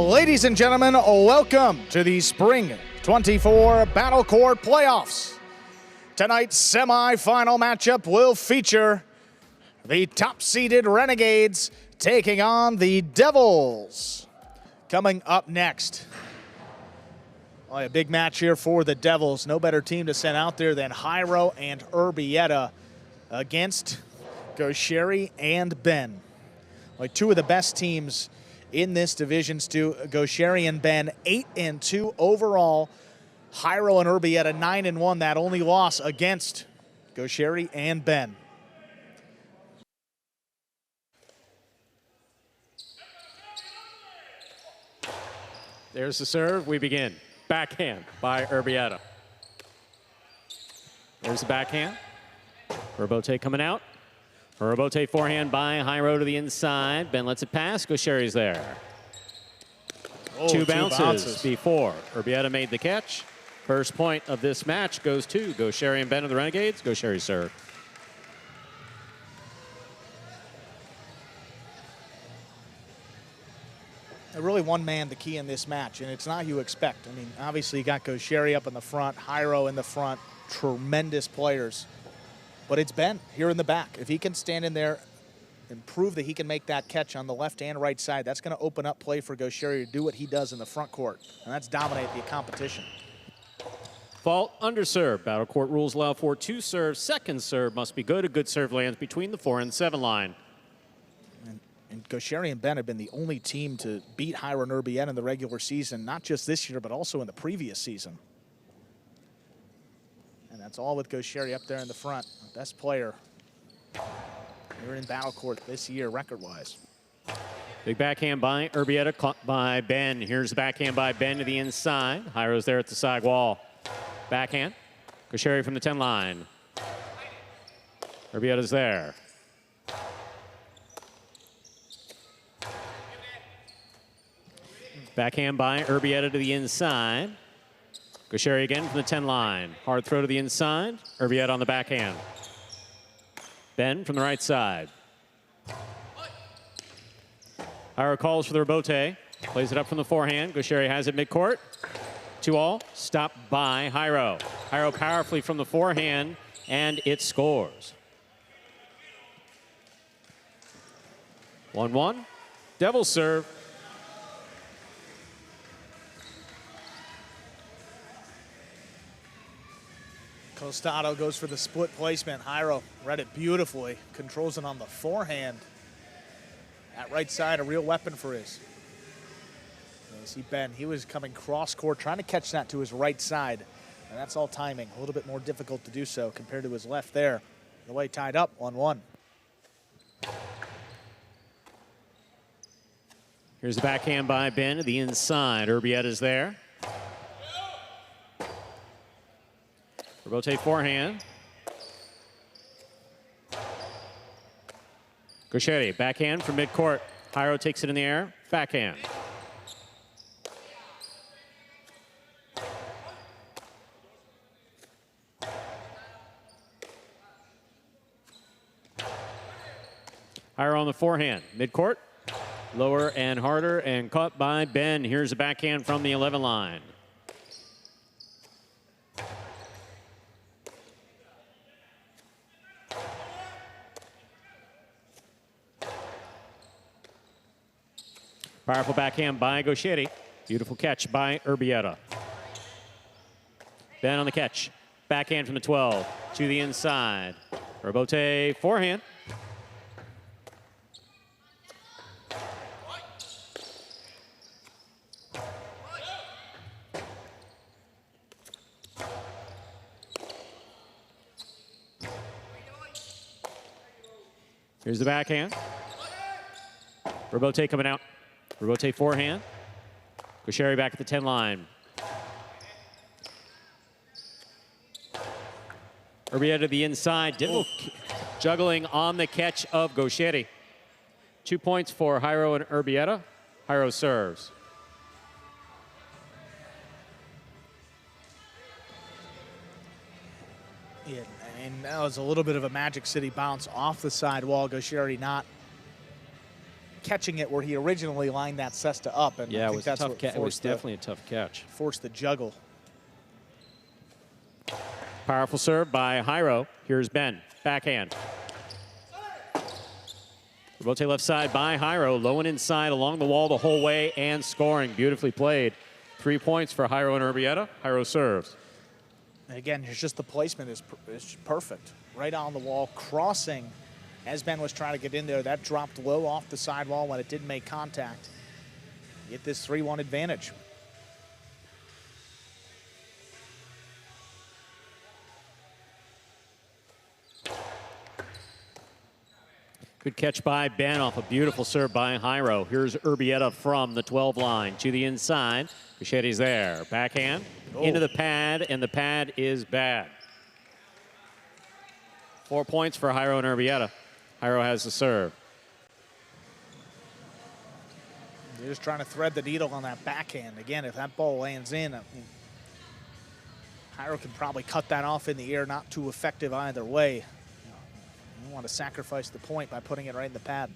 Ladies and gentlemen, welcome to the Spring 24 Battle Court Playoffs. Tonight's semi-final matchup will feature the top-seeded Renegades taking on the Devils. Coming up next, a big match here for the Devils. No better team to send out there than Jairo and Urbieta against Goixerri and Ben. Like two of the best teams in this division, Stu. Goixerri and Ben, 8-2 overall. Jairo and Urbieta, 9-1. That only loss against Goixerri and Ben. There's the serve. We begin. Backhand by Urbieta. There's the backhand. Urbieta coming out. Urbieta forehand by Jairo to the inside. Ben lets it pass. Goixerri's there. Oh, two bounces before Urbieta made the catch. First point of this match goes to Goixerri and Ben of the Renegades. Goixerri serve. Really one man the key in this match, and it's not who you expect. I mean, obviously you got Goixerri up in the front, Jairo in the front, tremendous players. But it's Ben here in the back. If he can stand in there and prove that he can make that catch on the left and right side, that's going to open up play for Goixerri to do what he does in the front court, and that's dominate the competition. Fault under serve. Battle court rules allow for two serves. Second serve must be good. A good serve lands between the 4 and 7 line. And Goixerri and Ben have been the only team to beat Jairo and Urbieta in the regular season, not just this year, but also in the previous season. And that's all with Goixerri up there in the front. Best player here in Battle Court this year, record-wise. Big backhand by Urbieta, caught by Ben. Here's the backhand by Ben to the inside. Jairo's there at the side wall. Backhand. Goixerri from the 10 line. Urbieta's there. Backhand by Urbieta to the inside. Goixerri again from the 10 line. Hard throw to the inside. Urbieta on the backhand. Ben from the right side. Jairo calls for the rebote. Plays it up from the forehand. Goixerri has it midcourt. 2-all. Stopped by Jairo. Jairo powerfully from the forehand, and it scores. 1-1. Devils serve. Costado goes for the split placement. Jairo read it beautifully. Controls it on the forehand. That right side, a real weapon for his. You see Ben, he was coming cross court, trying to catch that to his right side. And that's all timing. A little bit more difficult to do so compared to his left there. The way tied up, 1-1. Here's the backhand by Ben to the inside. Urbieta's there. Rebote forehand. Goixerri, backhand from midcourt. Jairo takes it in the air. Backhand. Jairo on the forehand. Midcourt. Lower and harder and caught by Ben. Here's a backhand from the 11 line. Powerful backhand by Goixerri. Beautiful catch by Urbieta. Ben on the catch. Backhand from the 12 to the inside. Rebote forehand. Here's the backhand. Rebote coming out. Rebote forehand. Goixerri back at the 10 line. Urbieta to the inside. Divil juggling on the catch of Goixerri. 2 points for Jairo and Urbieta. Jairo serves. Yeah, and that was a little bit of a Magic City bounce off the sidewall. Goixerri not catching it where he originally lined that cesta up. And Yeah, I it think was, that's a tough what it was definitely a tough catch. forced the juggle. Powerful serve by Jairo. Here's Ben. Backhand. Urbieta left side by Jairo. Low and inside along the wall the whole way and scoring. Beautifully played. 3 points for Jairo and Urbieta. Jairo serves. And again, it's just the placement is perfect. Right on the wall, crossing as Ben was trying to get in there. That dropped low off the sidewall when it didn't make contact. Get this 3-1 advantage. Good catch by Ben off a beautiful serve by Jairo. Here's Urbieta from the 12 line to the inside. Goixerri's there. Backhand into the pad, and the pad is bad. 4 points for Jairo and Urbieta. Jairo has the serve. They're just trying to thread the needle on that backhand. Again, if that ball lands in, Jairo can probably cut that off in the air. Not too effective either way. You want to sacrifice the point by putting it right in the pad.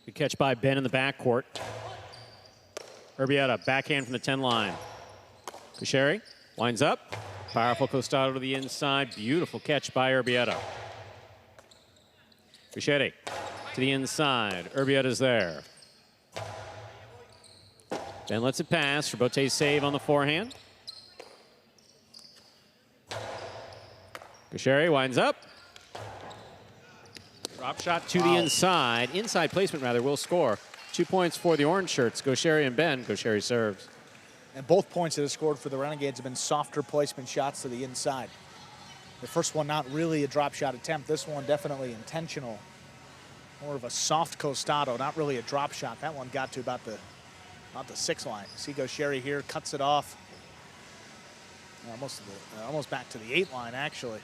Good catch by Ben in the backcourt. Urbieta, backhand from the 10 line. Goixerri winds up. Powerful costado to the inside. Beautiful catch by Urbieta. Goixerri to the inside. Urbieta's there. Ben lets it pass. Urbieta's save on the forehand. Goixerri winds up. Drop shot to the inside. Inside placement, rather, will score. 2 points for the orange shirts. Goixerri and Ben. Goixerri serves. And both points that have scored for the Renegades have been softer placement shots to the inside. The first one not really a drop shot attempt. This one definitely intentional. More of a soft costado, not really a drop shot. That one got to about the 6 line. See Goixerri here, cuts it off. Almost back to the 8 line, actually.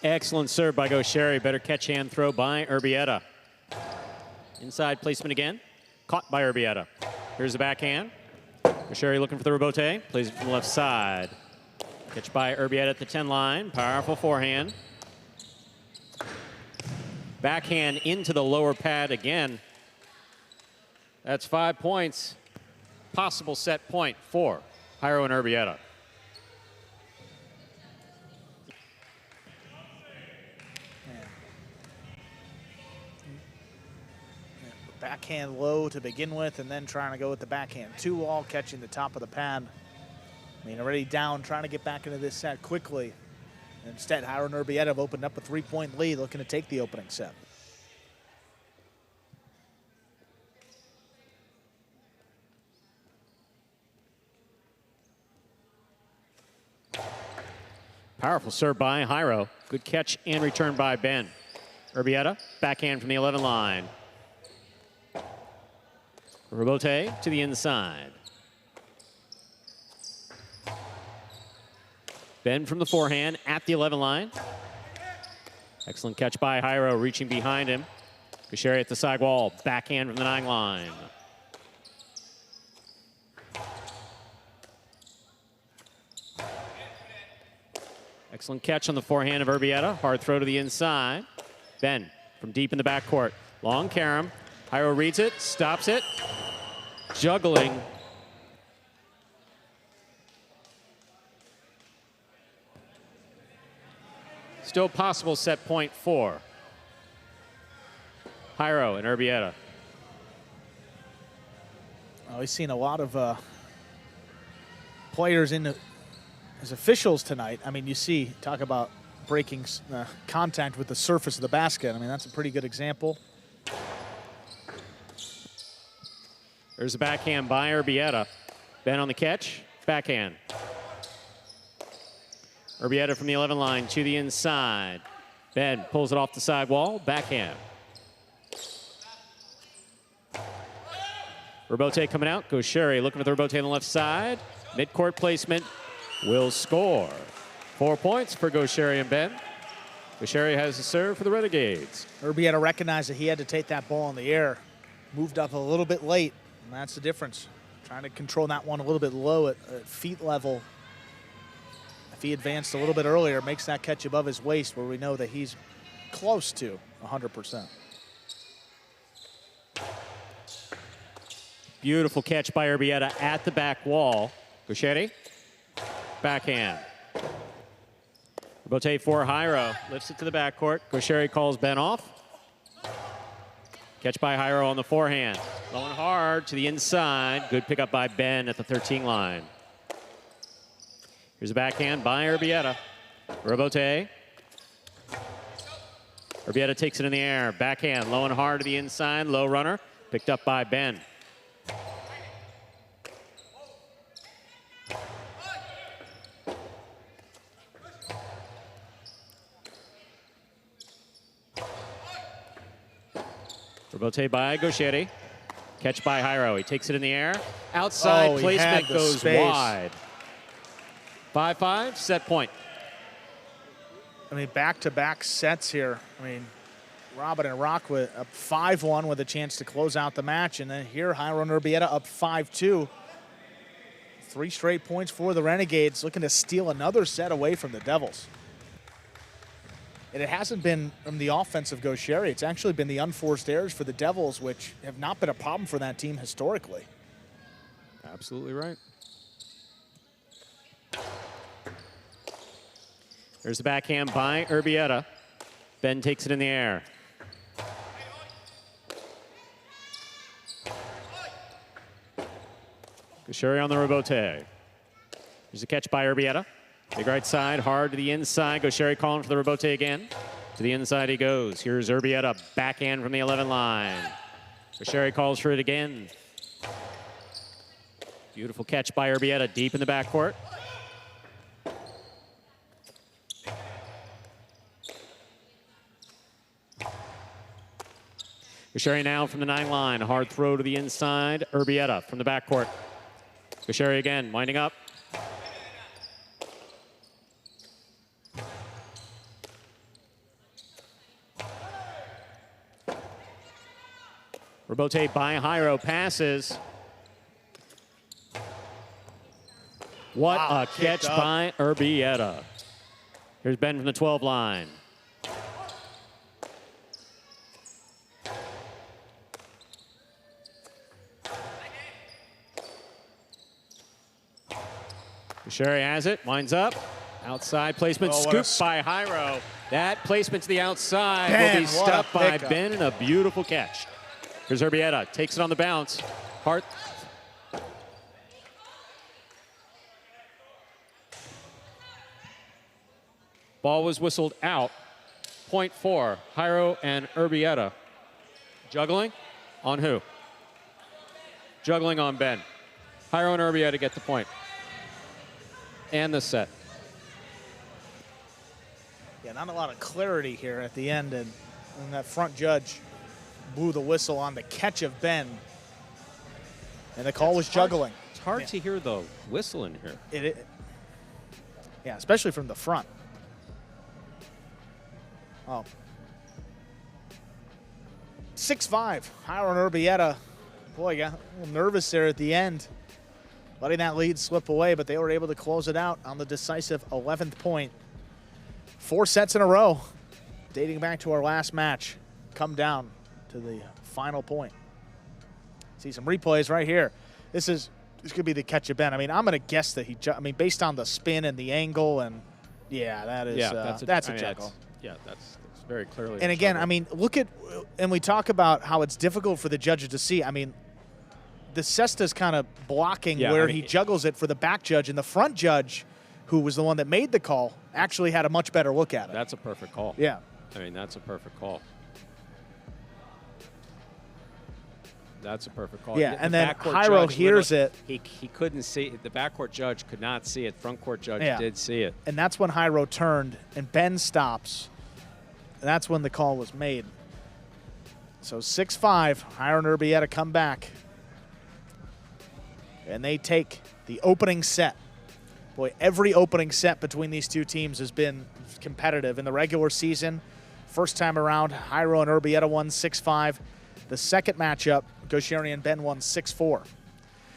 Excellent serve by Goixerri. Better catch and throw by Urbieta. Inside placement again. Caught by Urbieta. Here's the backhand. Goixerri looking for the rebote. Plays it from the left side. Catch by Urbieta at the 10 line. Powerful forehand. Backhand into the lower pad again. That's 5 points. Possible set point for Jairo and Urbieta. Backhand low to begin with, and then trying to go with the backhand 2-all, catching the top of the pad. I mean, already down, trying to get back into this set quickly. Instead, Jairo and Urbieta have opened up a 3-point lead, looking to take the opening set. Powerful serve by Jairo. Good catch and return by Ben. Urbieta, backhand from the 11 line. Rebote to the inside. Ben from the forehand at the 11 line. Excellent catch by Jairo, reaching behind him. Goixerri at the side wall, backhand from the 9 line. Excellent catch on the forehand of Urbieta. Hard throw to the inside. Ben from deep in the backcourt. Long carom. Jairo reads it, stops it. Juggling. Still possible set point for Jairo and Urbieta. Oh, we've seen a lot of players as officials tonight. I mean, you see, talk about breaking contact with the surface of the basket. I mean, that's a pretty good example. There's a backhand by Urbieta. Ben on the catch, backhand. Urbieta from the 11 line to the inside. Ben pulls it off the side wall, backhand. Rebote coming out. Goixerri looking for the rebote on the left side. Midcourt placement will score. 4 points for Goixerri and Ben. Goixerri has the serve for the Renegades. Urbieta recognized that he had to take that ball in the air. moved up a little bit late, and that's the difference. Trying to control that one a little bit low at feet level. If he advanced a little bit earlier, makes that catch above his waist where we know that he's close to 100%. Beautiful catch by Urbieta at the back wall. Goixerri, backhand. Urbieta for Jairo, lifts it to the backcourt. Goixerri calls Ben off. Catch by Jairo on the forehand. Going hard to the inside. Good pickup by Ben at the 13 line. Here's a backhand by Urbieta. Urbieta. Urbieta takes it in the air. Backhand, low and hard to the inside. Low runner. Picked up by Ben. Urbieta by Goixerri. Catch by Jairo. He takes it in the air. Outside placement goes wide. 5-5, set point. I mean, back-to-back sets here. I mean, Robin and Rock with up 5-1 with a chance to close out the match. And then here, Jairo and Urbieta up 5-2. 3 straight points for the Renegades, looking to steal another set away from the Devils. And it hasn't been from the offense of Goixerri. It's actually been the unforced errors for the Devils, which have not been a problem for that team historically. Absolutely right. There's the backhand by Urbieta. Ben takes it in the air. Goixerri on the Urbieta. There's a catch by Urbieta. Big right side, hard to the inside. Goixerri calling for the Urbieta again. To the inside he goes. Here's Urbieta, backhand from the 11 line. Goixerri calls for it again. Beautiful catch by Urbieta, deep in the backcourt. Goixerri now from the 9 line. Hard throw to the inside. Urbieta from the backcourt. Goixerri again, winding up. Urbieta by Jairo passes. What a catch by Urbieta. Here's Ben from the 12 line. Goixerri has it, winds up. Outside placement, scooped by Jairo. That placement to the outside will be stopped by Ben, and a beautiful catch. Here's Urbieta, takes it on the bounce. Hart. Ball was whistled out. Point for Jairo and Urbieta. Juggling on who? Juggling on Ben. Jairo and Urbieta get the point. And the set. Yeah, not a lot of clarity here at the end, and that front judge blew the whistle on the catch of Ben. And the call was juggling. It's hard to hear the whistle in here. Yeah, especially from the front. Oh. 6-5, Jairo and Urbieta. Boy, got a little nervous there at the end, letting that lead slip away, but they were able to close it out on the decisive 11th point. 4 sets in a row, dating back to our last match, come down to the final point. See some replays right here. This could be the catch of Ben. I mean, I'm going to guess that based on the spin and the angle, and yeah, that is that's a juggle. That's very clearly. And again, I mean, and we talk about how it's difficult for the judges to see. I mean, the Cesta's kind of blocking where he juggles it for the back judge, and the front judge, who was the one that made the call, actually had a much better look at it. That's a perfect call. Yeah. I mean, that's a perfect call. That's a perfect call. Yeah, and then Jairo hears it. He couldn't see it. The backcourt judge could not see it. Front court judge did see it. And that's when Jairo turned, and Ben stops. And that's when the call was made. So 6-5, Jairo and Urbieta come back. And they take the opening set. Boy, every opening set between these two teams has been competitive. In the regular season, first time around, Jairo and Urbieta won 6-5. The second matchup, Goixerri and Ben won 6-4.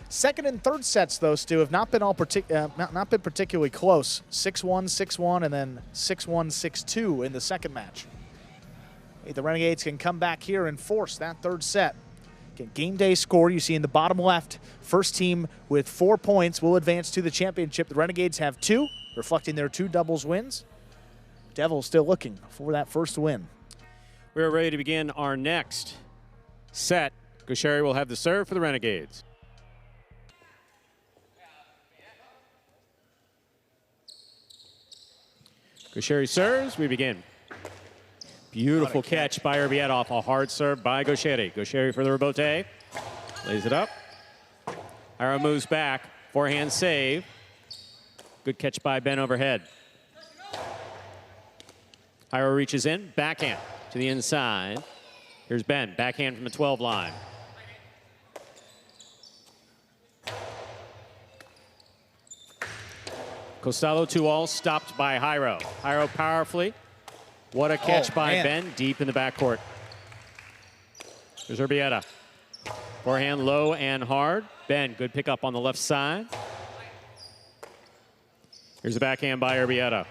Second and third sets, though, Stu, have not been not been particularly close. 6-1, 6-1, and then 6-1, 6-2 in the second match. Hey, the Renegades can come back here and force that third set. Again, game day score you see in the bottom left. First team with 4 points will advance to the championship. The Renegades have 2, reflecting their 2 doubles wins. Devils still looking for that first win. We're ready to begin our next set. Goixerri will have the serve for the Renegades. Goixerri serves, we begin. Beautiful catch by Urbieta off a hard serve by Goixerri. Goixerri for the rebote, lays it up. Jairo moves back, forehand save. Good catch by Ben overhead. Jairo reaches in, backhand to the inside. Here's Ben, backhand from the 12 line. Costado 2-all, stopped by Jairo. Jairo powerfully. What a catch by Ben, deep in the backcourt. There's Urbieta. Forehand low and hard. Ben, good pickup on the left side. Here's a backhand by Urbieta.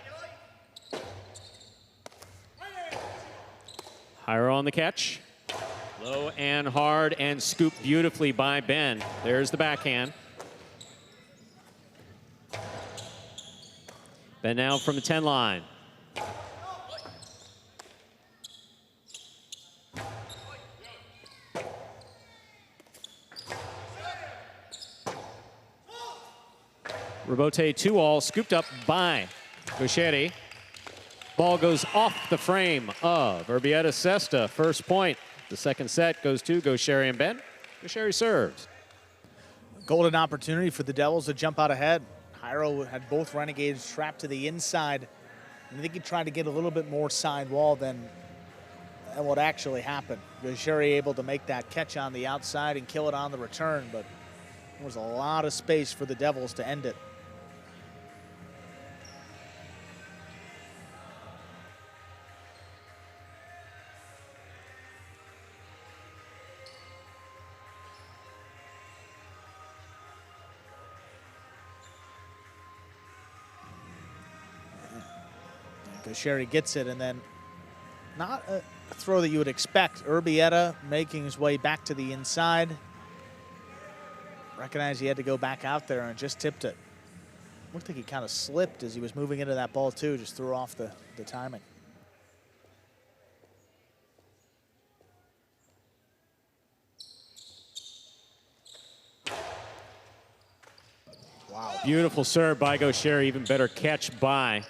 Jairo on the catch. Low and hard and scooped beautifully by Ben. There's the backhand. Ben now from the 10 line. Rebote 2-all, scooped up by Goixerri. Ball goes off the frame of Urbieta Cesta. First point. The second set goes to Goixerri and Ben. Goixerri serves. Golden opportunity for the Devils to jump out ahead. Jairo had both Renegades trapped to the inside. I think he tried to get a little bit more side wall than what actually happened. Goixerri able to make that catch on the outside and kill it on the return, but there was a lot of space for the Devils to end it. Goixerri gets it, and then not a throw that you would expect. Urbieta making his way back to the inside. Recognized he had to go back out there and just tipped it. Looked like he kind of slipped as he was moving into that ball too, just threw off the timing. Wow. Beautiful serve by Goixerri, even better catch by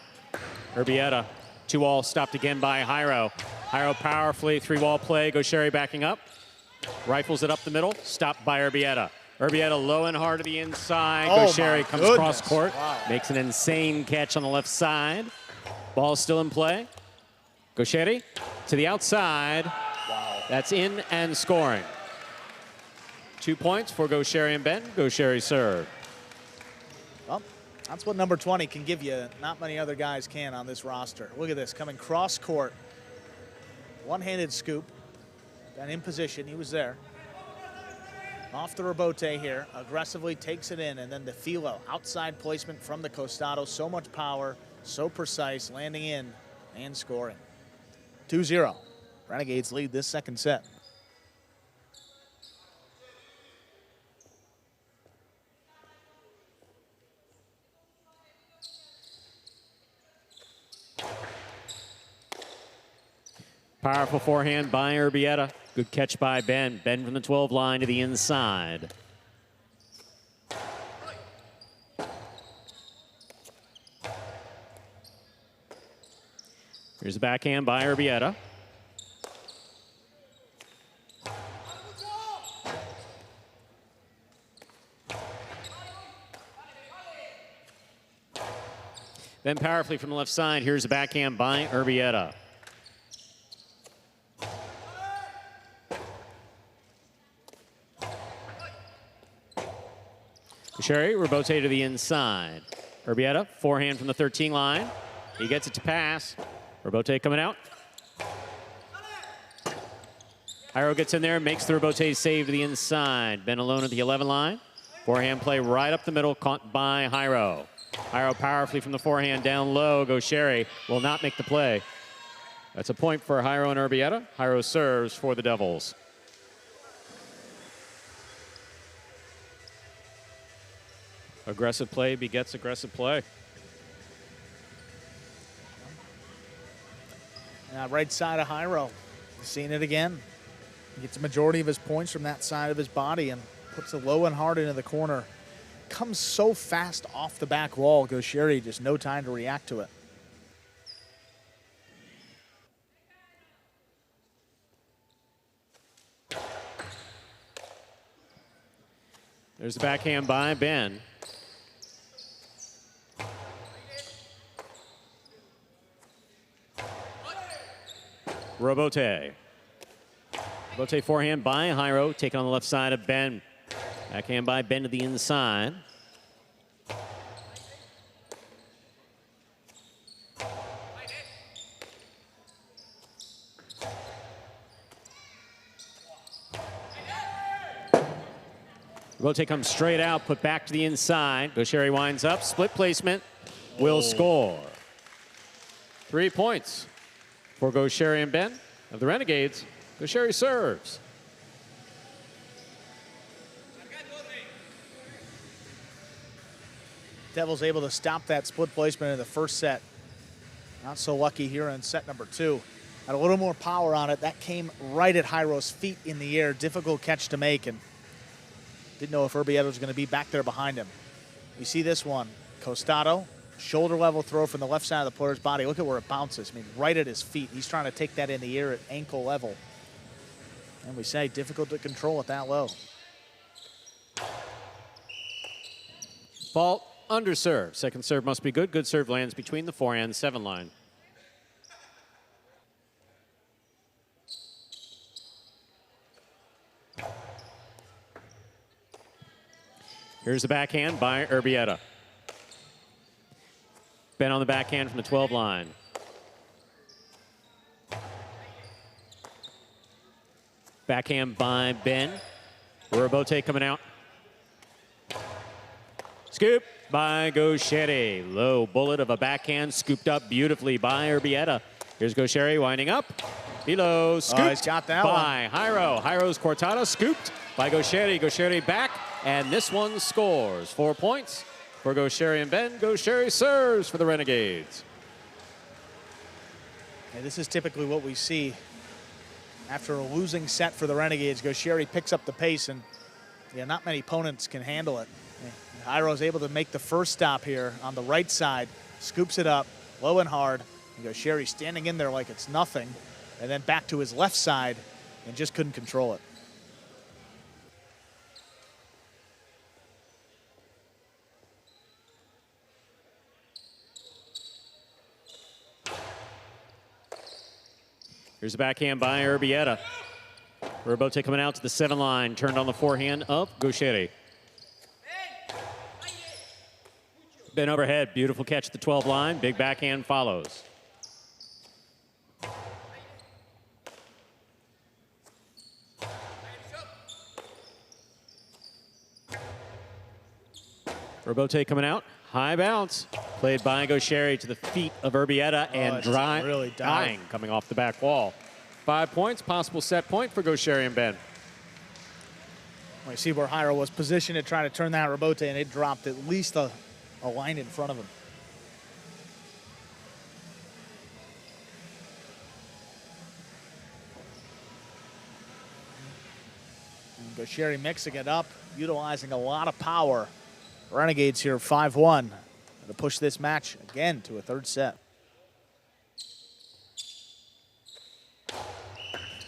Urbieta. 2-all, stopped again by Jairo. Jairo powerfully, 3-wall play. Goixerri backing up. Rifles it up the middle. Stopped by Urbieta. Urbieta low and hard to the inside. Goixerri comes cross court. Wow. Makes an insane catch on the left side. Ball still in play. Goixerri to the outside. Wow. That's in and scoring. 2 points for Goixerri and Ben. Goixerri serve. Well, that's what number 20 can give you. Not many other guys can on this roster. Look at this, coming cross court. One-handed scoop. And in position, he was there. Off the rebote here, aggressively takes it in, and then the filo, outside placement from the Costado. So much power, so precise, landing in and scoring. 2-0. Renegades lead this second set. Powerful forehand by Urbieta. Good catch by Ben. Ben from the 12 line to the inside. Here's a backhand by Urbieta. Ben powerfully from the left side. Here's a backhand by Urbieta. Goixerri, rebote to the inside. Urbieta, forehand from the 13 line. He gets it to pass. Rebote coming out. Jairo gets in there, makes the rebote save to the inside. Ben alone at the 11 line. Forehand play right up the middle, caught by Jairo. Jairo powerfully from the forehand down low. Goixerri will not make the play. That's a point for Jairo and Urbieta. Jairo serves for the Devils. Aggressive play begets aggressive play. Right side of Jairo. Seeing it again. He gets a majority of his points from that side of his body and puts it low and hard into the corner. Comes so fast off the back wall. Goixerri just no time to react to it. There's the backhand by Ben. Rebote. Rebote forehand by Jairo, taken on the left side of Ben. Backhand by Ben to the inside. Rebote comes straight out, put back to the inside. Goixerri winds up, split placement, will score. 3 points for Goixerri and Ben of the Renegades. Goixerri serves. Devils able to stop that split placement in the first set. Not so lucky here in set number 2. Had a little more power on it. That came right at Jairo's feet in the air. Difficult catch to make, and didn't know if Urbieta was going to be back there behind him. You see this one. Costado, shoulder level throw from the left side of the player's body. Look at where it bounces. I mean, right at his feet. He's trying to take that in the air at ankle level. And we say difficult to control at that low. Fault, under serve. Second serve must be good. Good serve lands between the forehand 7 line. Here's the backhand by Urbieta. Ben on the backhand from the 12 line. Backhand by Ben. Urbieta coming out. Scoop by Goixerri. Low bullet of a backhand scooped up beautifully by Urbieta. Here's Goixerri winding up. Below, scooped he's got that by Jairo. Jairo's cortada scooped by Goixerri. Goixerri back, and this one scores. 4 points for Goixerri and Ben. Goixerri serves for the Renegades. And this is typically what we see after a losing set for the Renegades. Goixerri picks up the pace, and not many opponents can handle it. Jairo's able to make the first stop here on the right side, scoops it up low and hard, and Goixerri standing in there like it's nothing, and then back to his left side and just couldn't control it. Here's a backhand by Urbieta. Urbieta coming out to the 7 line, turned on the forehand of Goixerri. Ben overhead, beautiful catch at the 12 line. Big backhand follows. Urbieta coming out, high bounce. Played by Goixerri to the feet of Urbieta and really dying coming off the back wall. 5 points, possible set point for Goixerri and Ben. Well, you see where Jairo was positioned to try to turn that rebote, and it dropped at least a line in front of him. And Goixerri mixing it up, utilizing a lot of power. Renegades here 5-1 to push this match again to a third set.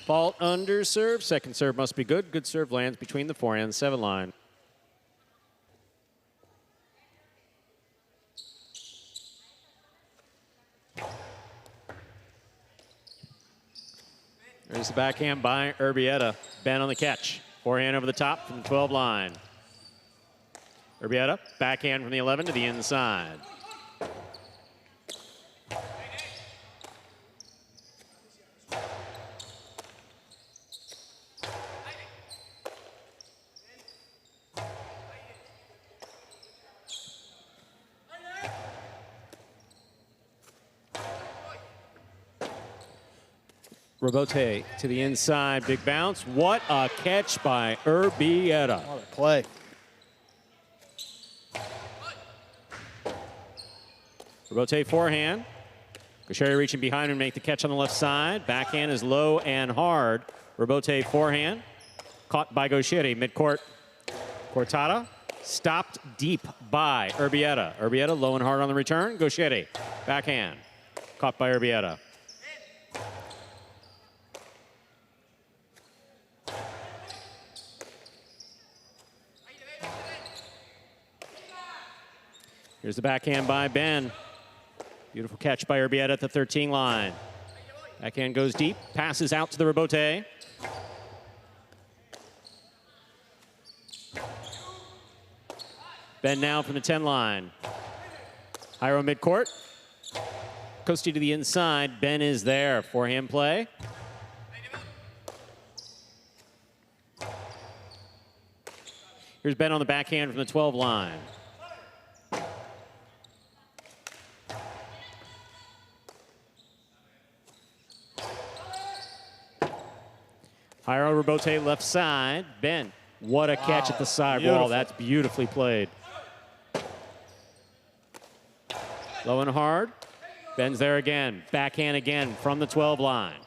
Fault under serve. Second serve must be good. Good serve lands between the forehand 7 line. There's the backhand by Urbieta. Ben on the catch. Forehand over the top from the 12 line. Urbieta, backhand from the 11 to the inside. Robote to the inside, big bounce. What a catch by Urbieta. What a play. Robote forehand. Goixerri reaching behind and make the catch on the left side. Backhand is low and hard. Robote forehand. Caught by Goixerri, midcourt. Cortada. Stopped deep by Urbieta. Urbieta low and hard on the return. Goixerri. Backhand. Caught by Urbieta. Here's the backhand by Ben. Beautiful catch by Urbieta at the 13 line. Backhand goes deep, passes out to the Robote. Ben now from the 10 line. Jairo midcourt. Coasty to the inside. Ben is there. Forehand play. Here's Ben on the backhand from the 12 line. Jairo Robote left side. Ben, what a catch at the sidewall. That's beautifully played. Low and hard. Ben's there again. Backhand again from the 12 line.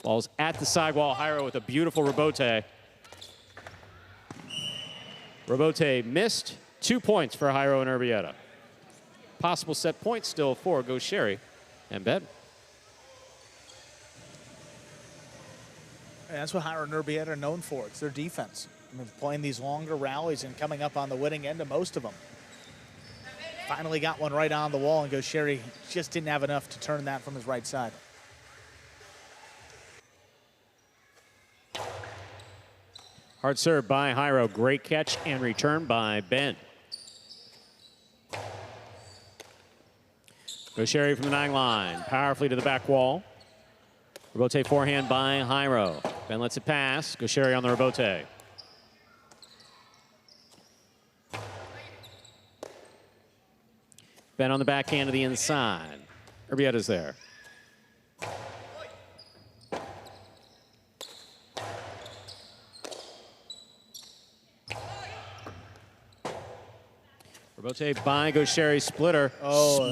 Ball's at the sidewall. Jairo with a beautiful Robote. Robote missed. 2 points for Jairo and Urbieta. Possible set point still for Goixerri and Ben. And that's what Jairo and Urbieta are known for. It's their defense. I mean, playing these longer rallies and coming up on the winning end of most of them. Finally got one right on the wall, and Goixerri just didn't have enough to turn that from his right side. Hard serve by Jairo. Great catch and return by Ben. Goixerri from the 9 line. Powerfully to the back wall. Robote forehand by Jairo. Ben lets it pass. Goixerri on the Robote. Ben on the backhand to the inside. Urbieta's there. Robote by Goixerri, splitter.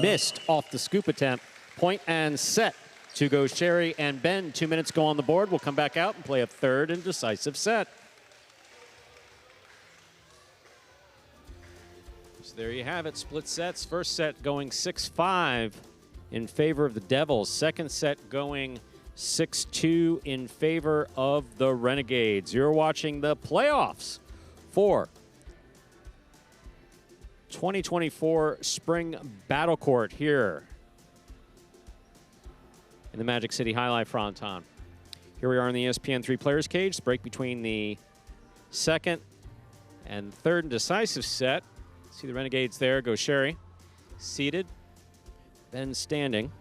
Missed off the scoop attempt. Point and set to Goixerri and Ben. 2 minutes go on the board. We'll come back out and play a third and decisive set. So there you have it, split sets. First set going 6-5 in favor of the Devils. Second set going 6-2 in favor of the Renegades. You're watching the playoffs for 2024 Spring Battle Court here in the Magic City Fronton. Here we are in the ESPN3 Players Cage. The break between the second and third and decisive set. See the Renegades there. Goixerri seated, Ben standing.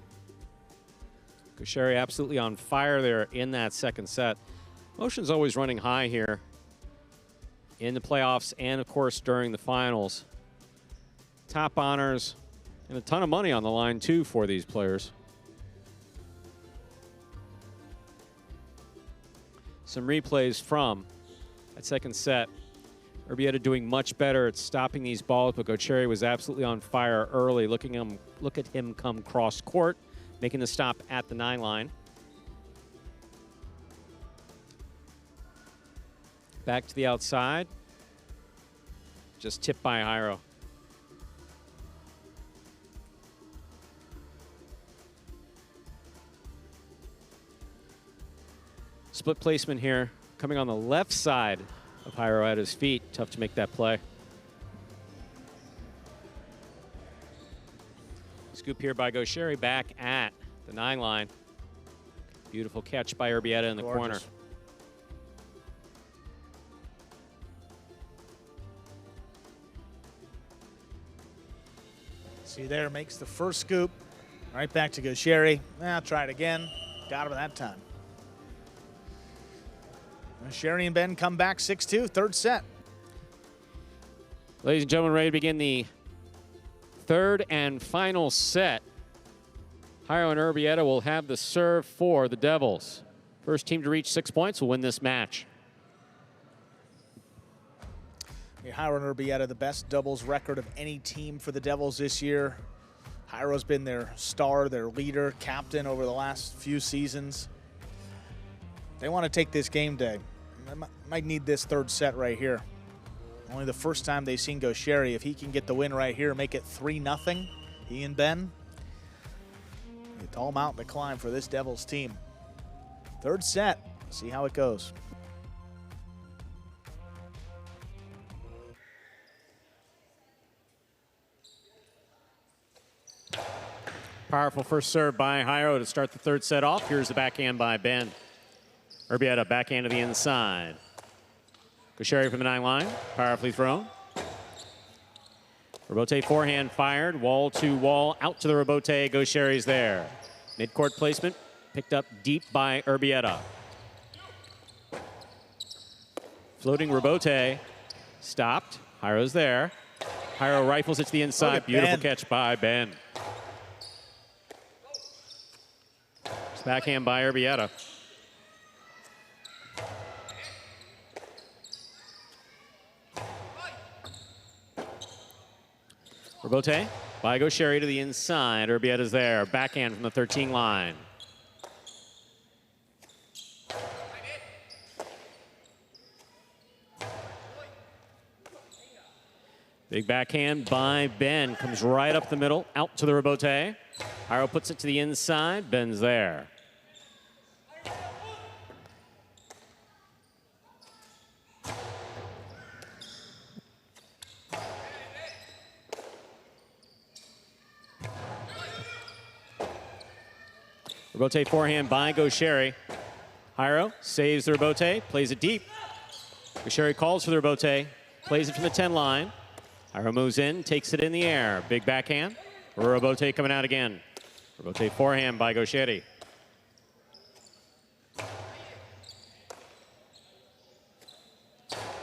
Goixerri absolutely on fire there in that second set. Motion's always running high here in the playoffs and, of course, during the finals. Top honors and a ton of money on the line, too, for these players. Some replays from that second set. Urbieta doing much better at stopping these balls, but Goixerri was absolutely on fire early. Look at him come cross court, making the stop at the 9 line. Back to the outside. Just tipped by Jairo. Split placement here, coming on the left side of Jairo at his feet. Tough to make that play. Scoop here by Goixerri, back at the 9 line. Beautiful catch by Urbieta in the corner. See there, makes the first scoop. Right back to Goixerri. I'll try it again. Got him that time. Goixerri and Ben come back 6-2, third set. Ladies and gentlemen, ready to begin the third and final set Jairo and Urbieta will have the serve for the Devils. First team to reach 6 points will win this match. Jairo and Urbieta, the best doubles record of any team for the Devils this year. Jairo's been their star, their leader, captain over the last few seasons. They want to take this game day. They might need this third set right here. Only the first time they've seen Goixerri. If he can get the win right here, make it 3-0, he and Ben. A tall mountain to climb for this Devils team. Third set, see how it goes. Powerful first serve by Jairo to start the third set off. Here's the backhand by Ben. Urbieta backhand to the inside. Goixerri from the 9 line, powerfully thrown. Rebote forehand fired, wall to wall, out to the Rebote. Goixerri's there. Mid-court placement, picked up deep by Urbieta. Floating Rebote, stopped. Jairo's there. Jairo rifles it to the inside. Beautiful Ben. catch by Ben. Backhand by Urbieta. Rebote by Goixerri to the inside. Urbieta's there. Backhand from the 13 line. Big backhand by Ben. Comes right up the middle. Out to the Rebote. Jairo puts it to the inside. Ben's there. Rebote forehand by Goixerri. Jairo saves the Rebote, plays it deep. Goixerri calls for the Rebote, plays it from the 10 line. Jairo moves in, takes it in the air. Big backhand. Rebote coming out again. Rebote forehand by Goixerri.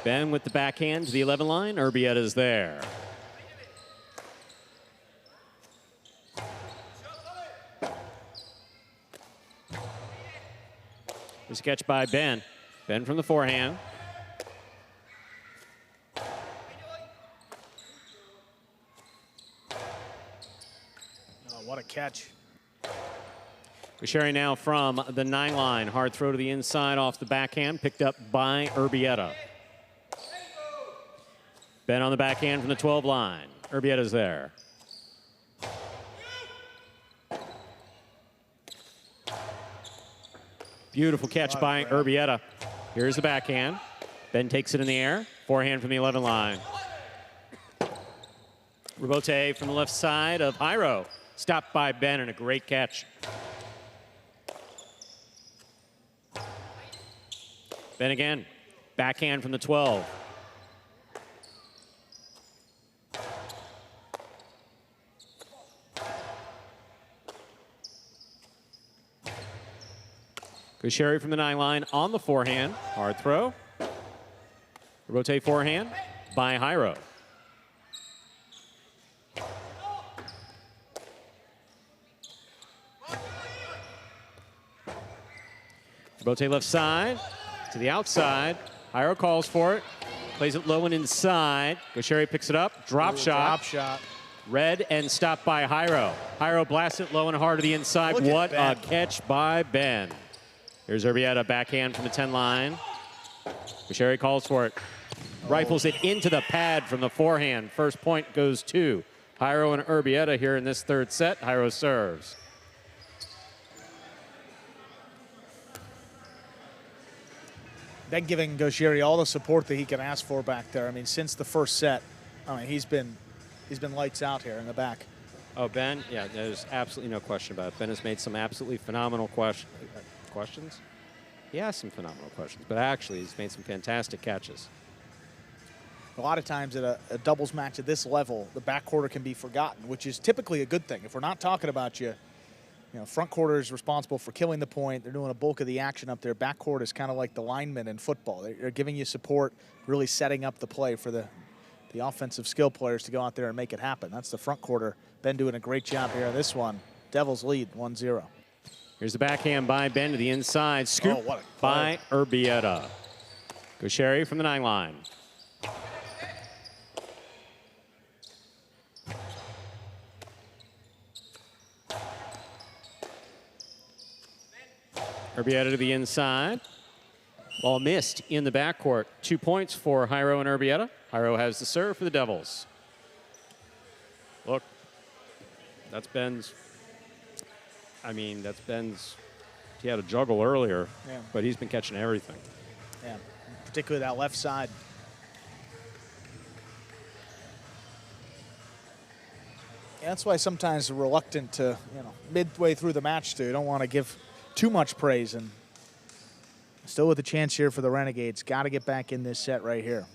Ben with the backhand to the 11 line. Urbieta's there. Here's a catch by Ben. Ben from the forehand. Oh, what a catch. Goixerri now from the 9 line. Hard throw to the inside off the backhand. Picked up by Urbieta. Ben on the backhand from the 12 line. Urbieta's there. Beautiful catch by Urbieta. Here's the backhand. Ben takes it in the air. Forehand from the 11 line. Rebote from the left side of Jairo. Stopped by Ben and a great catch. Ben again. Backhand from the 12. Goixerri from the 9 line on the forehand. Hard throw. Rebote forehand by Jairo. Rebote left side to the outside. Jairo calls for it. Plays it low and inside. Goixerri picks it up. Drop shot. Drop shot. Read and stopped by Jairo. Jairo blasts it low and hard to the inside. Look at What Ben. a catch by Ben. Here's Urbieta, backhand from the 10 line. Goixerri calls for it. Rifles it into the pad from the forehand. First point goes to Jairo and Urbieta here in this third set. Jairo serves. Ben giving Goixerri all the support that he can ask for back there. I mean, since the first set, I mean, he's been lights out here in the back. Oh, Ben, yeah, there's absolutely no question about it. Ben has made some absolutely phenomenal questions. He asked some phenomenal questions, but actually he's made some fantastic catches. A lot of times at a doubles match at this level, the back quarter can be forgotten, which is typically a good thing. If we're not talking about you know, front quarter is responsible for killing the point. They're doing a bulk of the action up there. Back court is kind of like the linemen in football. They're giving you support, really setting up the play for the offensive skill players to go out there and make it happen. That's the front quarter. Ben doing a great job here on this one. Devils lead 1-0. Here's the backhand by Ben to the inside. Scoop what a by Urbieta. Goixerri from the 9 line. Urbieta to the inside. Ball missed in the backcourt. 2 points for Jairo and Urbieta. Jairo has the serve for the Devils. Look, that's Ben's. That's Ben's. He had a juggle earlier, but he's been catching everything. Yeah, particularly that left side. Yeah, that's why sometimes they're reluctant to, midway through the match, you don't want to give too much praise. And still with a chance here for the Renegades. Got to get back in this set right here.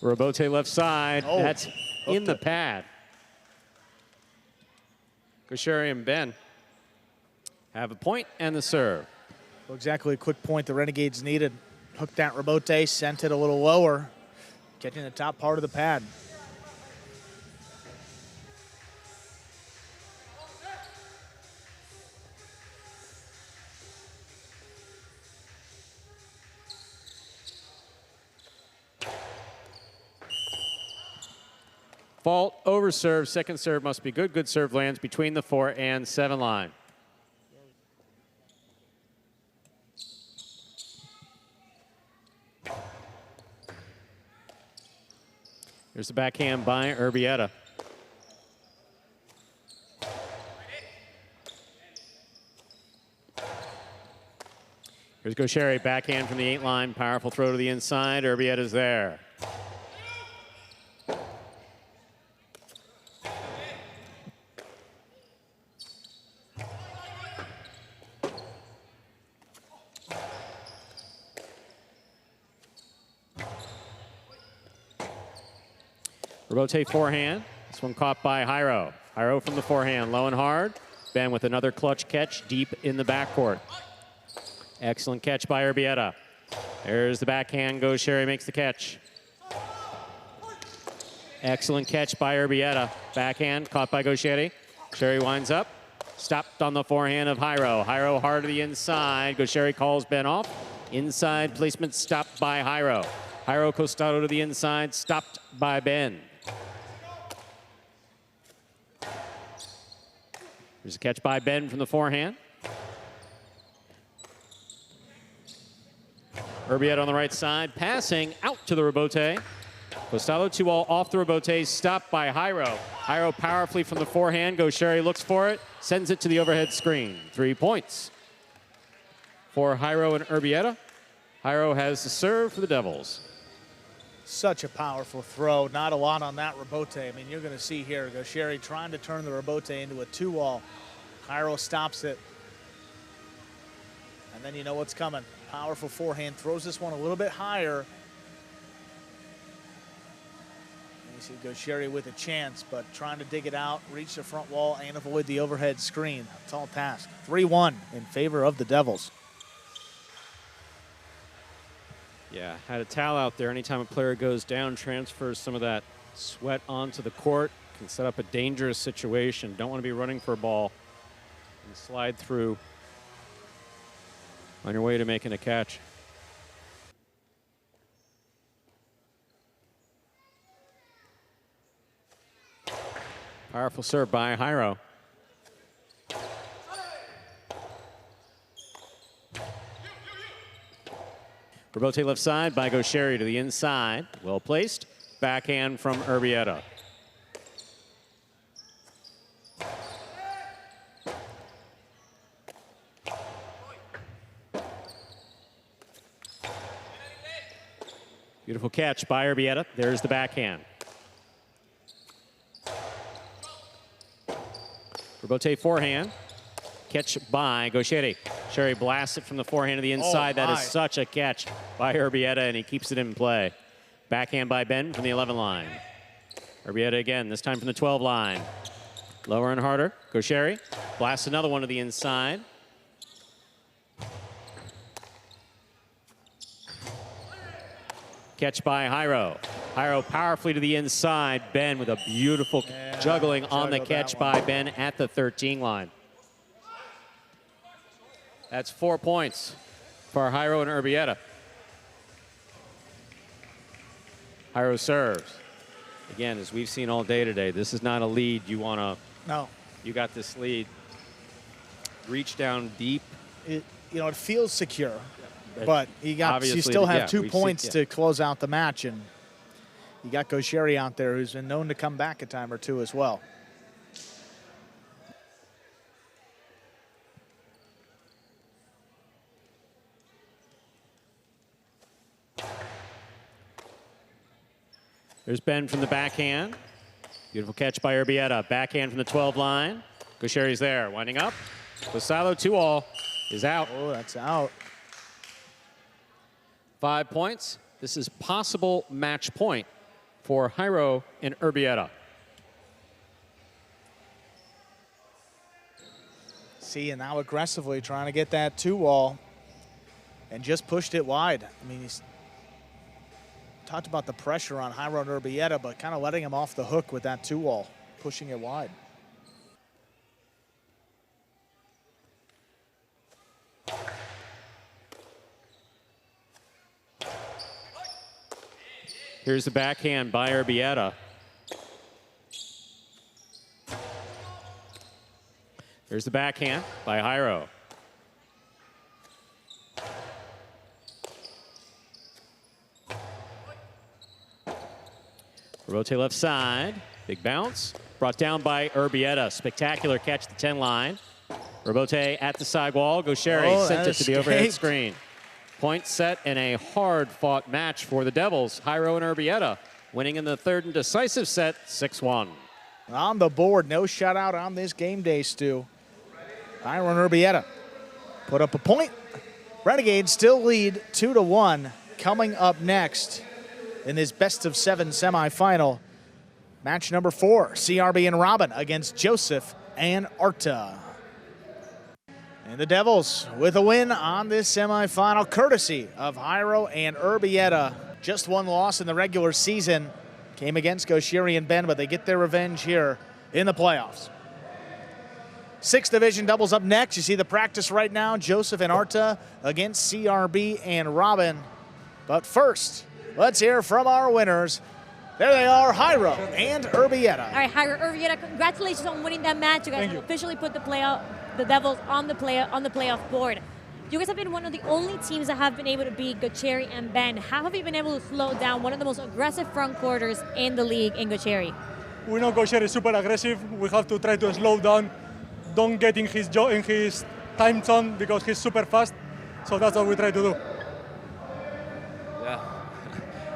Urbieta left side. Oh, that's in the pad. Goixerri and Ben have a point and the serve. Well, exactly a quick point the Renegades needed. Hooked that Urbieta, sent it a little lower, getting the top part of the pad. Fault over serve. Second serve must be good. Good serve lands between the 4 and 7 line. Here's the backhand by Urbieta. Here's Goixerri, backhand from the 8 line. Powerful throw to the inside. Urbieta's there. Urbieta forehand. This one caught by Jairo. Jairo from the forehand, low and hard. Ben with another clutch catch deep in the backcourt. Excellent catch by Urbieta. There's the backhand. Goixerri makes the catch. Excellent catch by Urbieta. Backhand caught by Goixerri. Goixerri winds up. Stopped on the forehand of Jairo. Jairo hard to the inside. Goixerri calls Ben off. Inside placement stopped by Jairo. Jairo Costado to the inside, stopped by Ben. There's a catch by Ben from the forehand. Urbieta on the right side, passing out to the Urbieta. Costado 2-all off the Urbieta, stopped by Jairo. Jairo powerfully from the forehand. Goixerri looks for it, sends it to the overhead screen. 3 points for Jairo and Urbieta. Jairo has the serve for the Devils. Such a powerful throw. Not a lot on that Urbieta. You're going to see here Goixerri trying to turn the Urbieta into a 2-all. Jairo stops it. And then you know what's coming. Powerful forehand. Throws this one a little bit higher. And you see Goixerri with a chance, but trying to dig it out, reach the front wall, and avoid the overhead screen. Tall task. 3-1 in favor of the Devils. Yeah, had a towel out there. Anytime a player goes down, transfers some of that sweat onto the court, can set up a dangerous situation. Don't want to be running for a ball and slide through on your way to making a catch. Powerful serve by Jairo. Urbieta left side by Goixerri to the inside. Well placed. Backhand from Urbieta. Beautiful catch by Urbieta. There's the backhand. Urbieta forehand. Catch by Goixerri. Goixerri blasts it from the forehand to the inside. That is such a catch by Urbieta, and he keeps it in play. Backhand by Ben from the 11 line. Urbieta again, this time from the 12 line. Lower and harder. Goixerri blasts another one to the inside. Catch by Jairo. Jairo powerfully to the inside. Ben with a beautiful juggling on the catch by Ben at the 13 line. That's 4 points for Jairo and Urbieta. Jairo serves. Again, as we've seen all day today, this is not a lead you want to. No. You got this lead. Reach down deep. It feels secure, but you still have 2 points to close out the match, and you got Goixerri out there who's been known to come back a time or two as well. There's Ben from the backhand. Beautiful catch by Urbieta. Backhand from the 12 line. Goixerri's there, winding up. Silo 2-all is out. Oh, that's out. 5 points. This is possible match point for Jairo and Urbieta. See, and now aggressively trying to get that 2-all and just pushed it wide. I mean, he's talked about the pressure on Jairo and Urbieta, but kind of letting him off the hook with that 2-all, pushing it wide. Here's the backhand by Urbieta. Here's the backhand by Jairo. Rotate left side. Big bounce. Brought down by Urbieta. Spectacular catch at the 10 line. Robote at the sidewall. Goixerri sent it to the overhead screen. Point set in a hard-fought match for the Devils. Jairo and Urbieta winning in the third and decisive set, 6-1. On the board, no shutout on this game day, Stu. Jairo and Urbieta put up a point. Renegades still lead 2-1. Coming up next in this best-of-7 semifinal, match number 4, CRB and Robin against Joseph and Arta. And the Devils with a win on this semifinal, courtesy of Jairo and Urbieta. Just one loss in the regular season. Came against Goixerri and Ben, but they get their revenge here in the playoffs. 6th division doubles up next. You see the practice right now, Joseph and Arta against CRB and Robin. But first, let's hear from our winners. There they are, Jairo and Urbieta. All right, Jairo, Urbieta, congratulations on winning that match. You guys have officially put the Devils on the playoff board. You guys have been one of the only teams that have been able to beat Goixerri and Ben. How have you been able to slow down one of the most aggressive front quarters in the league in Goixerri? We know Goixerri is super aggressive. We have to try to slow down, don't get in his time zone because he's super fast. So that's what we try to do. Yeah,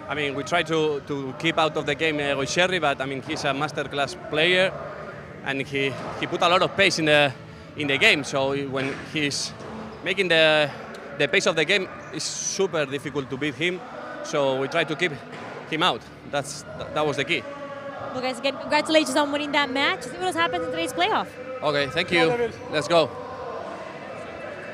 I mean, we try to keep out of the game Goixerri, but I mean, he's a masterclass player, and he put a lot of pace in the game. So when he's making the pace of the game, it's super difficult to beat him. So we try to keep him out. That was the key. Well, guys, again, congratulations on winning that match. See what else happens in today's playoff. Okay, thank you. Let's go.